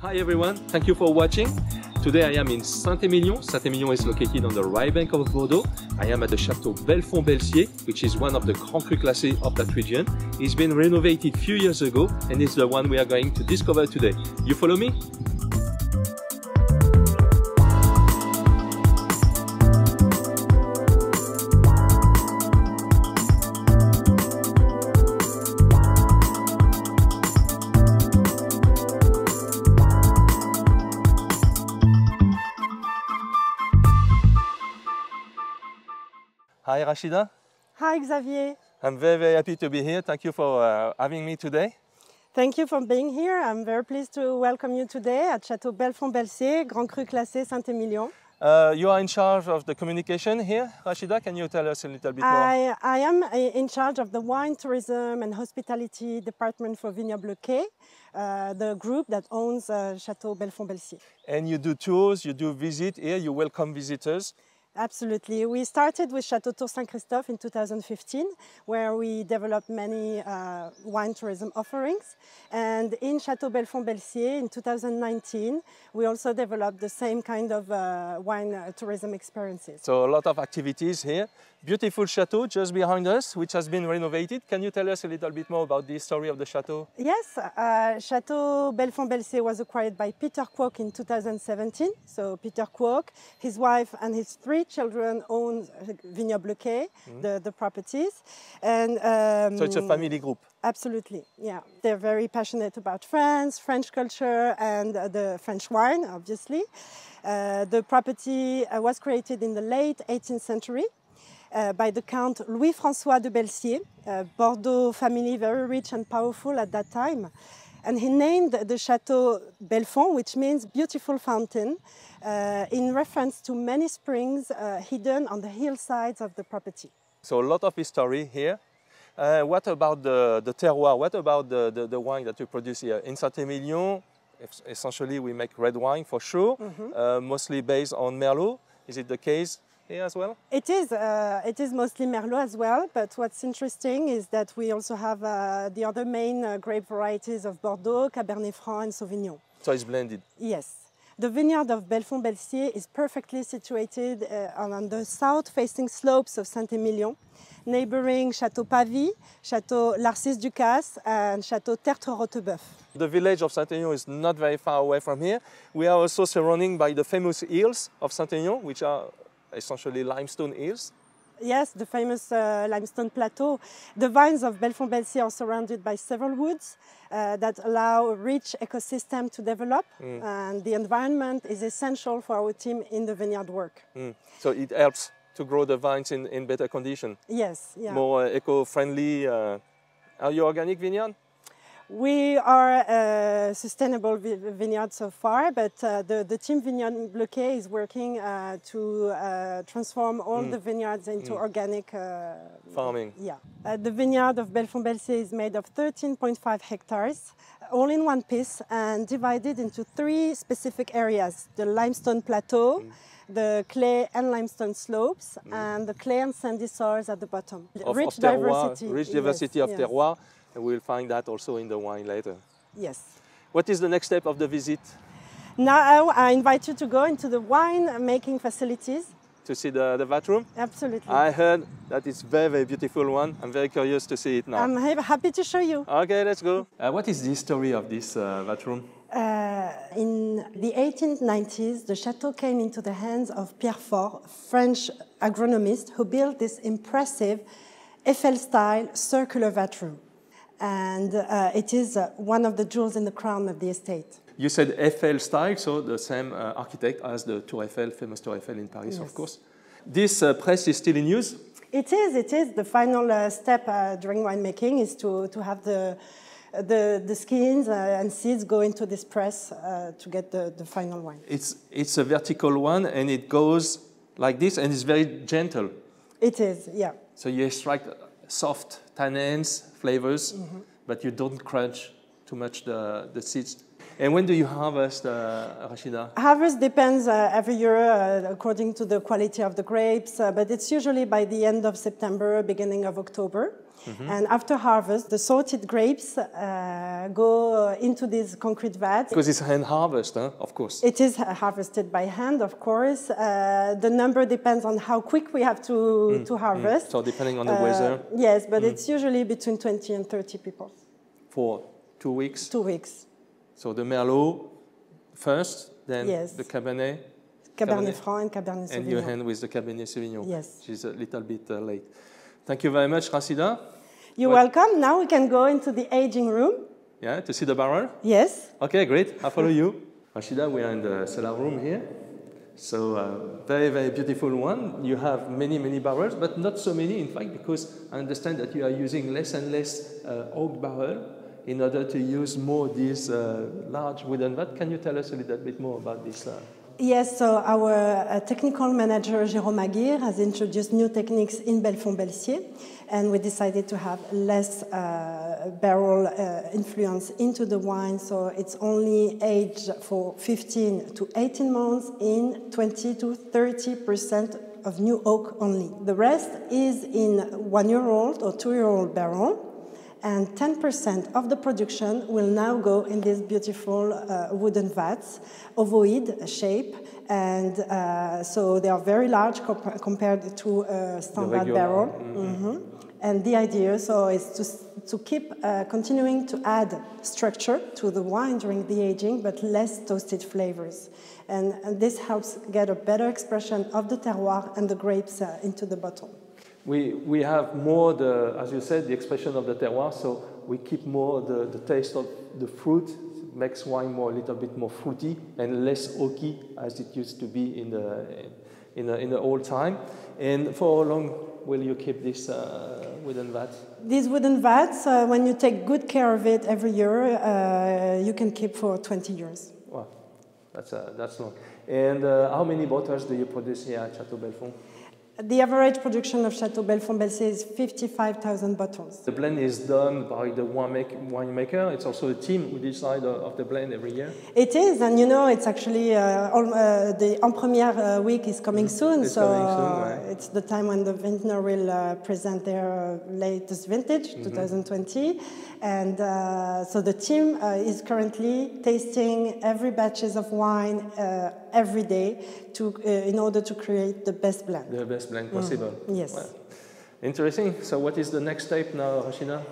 Hi everyone, thank you for watching. Today I am in Saint-Émilion. Saint-Émilion is located on the right bank of Bordeaux. I am at the Château Belfond-Belsier, which is one of the Grand Cru Classés of that region. It's been renovated a few years ago and it's the one we are going to discover today. You follow me? Hi Rachida. Hi Xavier. I'm very happy to be here. Thank you for having me today. Thank you for being here. I'm very pleased to welcome you today at Château Belfond-Belsier, Grand Cru Classé Saint-Émilion. You are in charge of the communication here, Rachida. Can you tell us a little bit more? I am in charge of the wine, tourism and hospitality department for Vignoble Le Quay, the group that owns Château Belfond-Belsier. And you do tours, you do visit here, you welcome visitors. Absolutely. We started with Château Tour Saint-Christophe in 2015, where we developed many wine tourism offerings. And in Château Belfond-Belsier in 2019, we also developed the same kind of wine tourism experiences. So a lot of activities here. Beautiful chateau just behind us, which has been renovated. Can you tell us a little bit more about the history of the chateau? Yes, Château Belfond-Belsier was acquired by Peter Kwok in 2017. So Peter Kwok, his wife and his 3 children own Vignoble Le Quay, the properties. And, so it's a family group? Absolutely, yeah. They're very passionate about France, French culture and the French wine, obviously. The property was created in the late 18th century. By the Count Louis-François de Belsier, a Bordeaux family very rich and powerful at that time. And he named the Château Belfond, which means beautiful fountain, in reference to many springs hidden on the hillsides of the property. So a lot of history here. What about the terroir? What about the wine that you produce here? In Saint-Émilion, essentially we make red wine for sure, mostly based on Merlot. Is it the case here as well? It is mostly Merlot as well, but what's interesting is that we also have the other main grape varieties of Bordeaux, Cabernet Franc and Sauvignon. So it's blended? Yes. The vineyard of Belfond-Belsier is perfectly situated on the south-facing slopes of Saint-Émilion, neighboring Château Pavie, Château Larcis-Ducasse and Château Tertre-Rotebeuf. The village of Saint-Émilion is not very far away from here. We are also surrounded by the famous hills of Saint-Émilion, which are essentially limestone hills. Yes, the famous limestone plateau. The vines of Belfond-Belsier are surrounded by several woods that allow a rich ecosystem to develop, and the environment is essential for our team in the vineyard work. So it helps to grow the vines in better condition? Yes, yeah. More eco-friendly. Are you organic vineyard? We are a sustainable vineyard so far, but the team Vignoble Le Quay is working to transform all the vineyards into organic farming. Yeah. The vineyard of Belfond-Belsier is made of 13.5 hectares, all in one piece and divided into 3 specific areas: the limestone plateau, the clay and limestone slopes, and the clay and sandy soils at the bottom. Rich diversity of terroir. We'll find that also in the wine later. Yes. What is the next step of the visit? Now I invite you to go into the wine-making facilities. To see the vat room? Absolutely. I heard that it's a very, very beautiful one. I'm very curious to see it now. I'm happy to show you. Okay, let's go. What is the history of this vat room? In the 1890s, the chateau came into the hands of Pierre Faure, a French agronomist, who built this impressive Eiffel-style circular vat room. And it is one of the jewels in the crown of the estate. You said Eiffel style, so the same architect as the Tour Eiffel, famous Tour Eiffel in Paris, of course. This press is still in use? It is. The final step during winemaking is to have the skins and seeds go into this press to get the final wine. It's a vertical one and it goes like this and it's very gentle. It is, yeah. So you extract soft tannins, flavors, but you don't crunch too much the seeds. And when do you harvest, Rachida? Harvest depends every year according to the quality of the grapes, but it's usually by the end of September, beginning of October. And after harvest, the sorted grapes go into these concrete vats. Because it's hand harvest, huh? Of course. It is harvested by hand, of course. The number depends on how quick we have to harvest. So depending on the weather. Yes, but it's usually between 20 and 30 people. For 2 weeks? 2 weeks. So the Merlot first, then the Cabernet. Cabernet Franc and Cabernet Sauvignon. And you end with the Cabernet Sauvignon, yes. Which is a little bit late. Thank you very much, Rashida. You're welcome. Now we can go into the aging room. Yeah, to see the barrel? Yes. Okay, great. I'll follow you. Rashida, we are in the cellar room here. So very, very beautiful one. You have many, many barrels, but not so many, in fact, because I understand that you are using less and less oak barrel in order to use more these large wooden vat. Can you tell us a little bit more about this? Yes, so our technical manager, Jérôme Aguirre, has introduced new techniques in Belfond-Belsier, and we decided to have less barrel influence into the wine, so it's only aged for 15 to 18 months in 20 to 30% of new oak only. The rest is in 1-year-old or 2-year-old barrel, and 10% of the production will now go in these beautiful wooden vats, ovoid shape, and so they are very large compared to a standard barrel. And the idea is to keep continuing to add structure to the wine during the aging, but less toasted flavors. And this helps get a better expression of the terroir and the grapes into the bottle. We have more, as you said, the expression of the terroir, so we keep more the taste of the fruit. It makes wine a little bit more fruity and less oaky as it used to be in the old time. And for how long will you keep this wooden vat? These wooden vats, when you take good care of it every year, you can keep for 20 years. Wow, that's long. And how many bottles do you produce here at Chateau Belfond? The average production of Chateau Belfond-Belsier is 55,000 bottles. The blend is done by the winemaker. It's also a team who decides of the blend every year. It is, and you know, it's actually the En Première week is coming soon. It's the time when the vintner will present their latest vintage, 2020. And so the team is currently tasting every batches of wine every day in order to create the best blend. The best blend possible. Yes. Well, interesting. So what is the next step now, Rashida?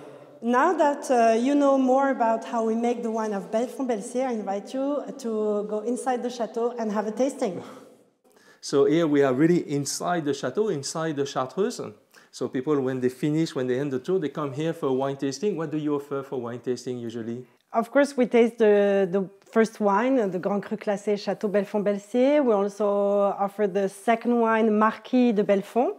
Now that you know more about how we make the wine of Belfond-Belsier, I invite you to go inside the chateau and have a tasting. So here we are really inside the chateau, inside the Chartreuse. So people, when they end the tour, they come here for wine tasting. What do you offer for wine tasting usually? Of course, we taste the first wine, the Grand Cru Classé Chateau Belfond-Belsier. We also offer the second wine, Marquis de Belfond,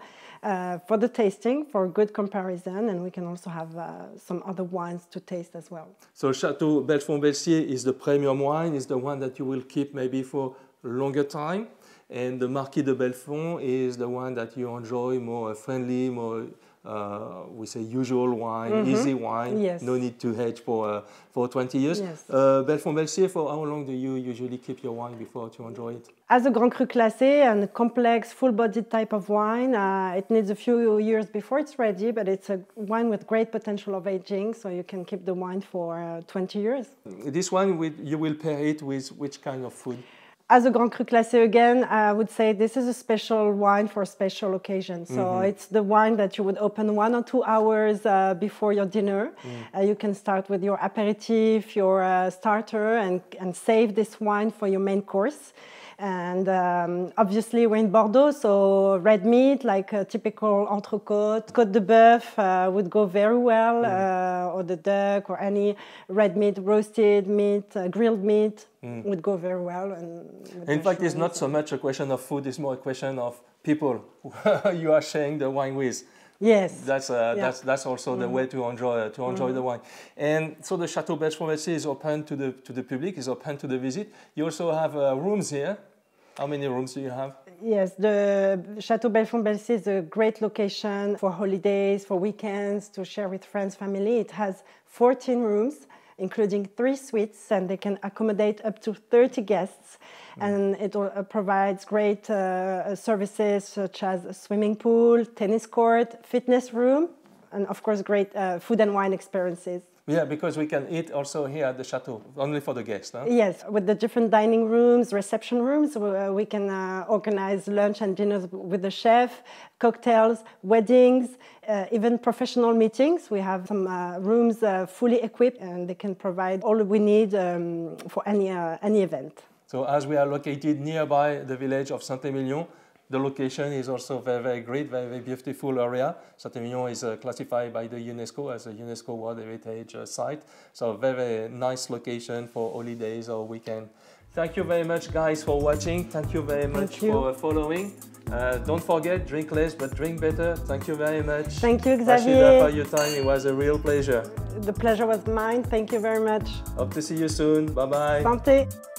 for the tasting, for good comparison. And we can also have some other wines to taste as well. So Chateau Belfond-Belsier is the premium wine, is the one that you will keep maybe for a longer time. And the Marquis de Belfond is the one that you enjoy, more friendly, more, we say, usual wine, easy wine. Yes. No need to age for 20 years. Yes. Belfond-Belsier, for how long do you usually keep your wine before to enjoy it? As a Grand Cru Classé and a complex, full-bodied type of wine, it needs a few years before it's ready, but it's a wine with great potential of aging, so you can keep the wine for 20 years. This wine, you will pair it with which kind of food? As a Grand Cru Classé, again, I would say this is a special wine for a special occasion. So it's the wine that you would open 1 or 2 hours before your dinner. You can start with your aperitif, your starter, and save this wine for your main course. And obviously we're in Bordeaux, so red meat, like a typical entrecôte, côte de bœuf would go very well, or the duck, or any red meat, roasted meat, grilled meat would go very well. And in fact, it's not so much a question of food, it's more a question of people you are sharing the wine with. Yes, that's also the way to enjoy the wine. And so the Chateau Belfond-Belsier is open to the public, is open to the visit. You also have rooms here. How many rooms do you have? Yes, the Chateau Belfond-Belsier is a great location for holidays, for weekends, to share with friends, family. It has 14 rooms, including 3 suites, and they can accommodate up to 30 guests. And it provides great services such as a swimming pool, tennis court, fitness room, and of course great food and wine experiences. Yeah, because we can eat also here at the chateau, only for the guests, huh? Yes, with the different dining rooms, reception rooms, we can organize lunch and dinners with the chef, cocktails, weddings, even professional meetings. We have some rooms fully equipped, and they can provide all we need for any event. So as we are located nearby the village of Saint-Émilion, the location is also very, very great, very, very beautiful area. Saint-Émilion is classified by the UNESCO as a UNESCO World Heritage Site. So very, very nice location for holidays or weekend. Thank you very much, guys, for watching. Thank you very much for following. Don't forget, drink less, but drink better. Thank you very much. Thank you, Xavier. Rachida, for your time. It was a real pleasure. The pleasure was mine. Thank you very much. Hope to see you soon. Bye-bye. Santé.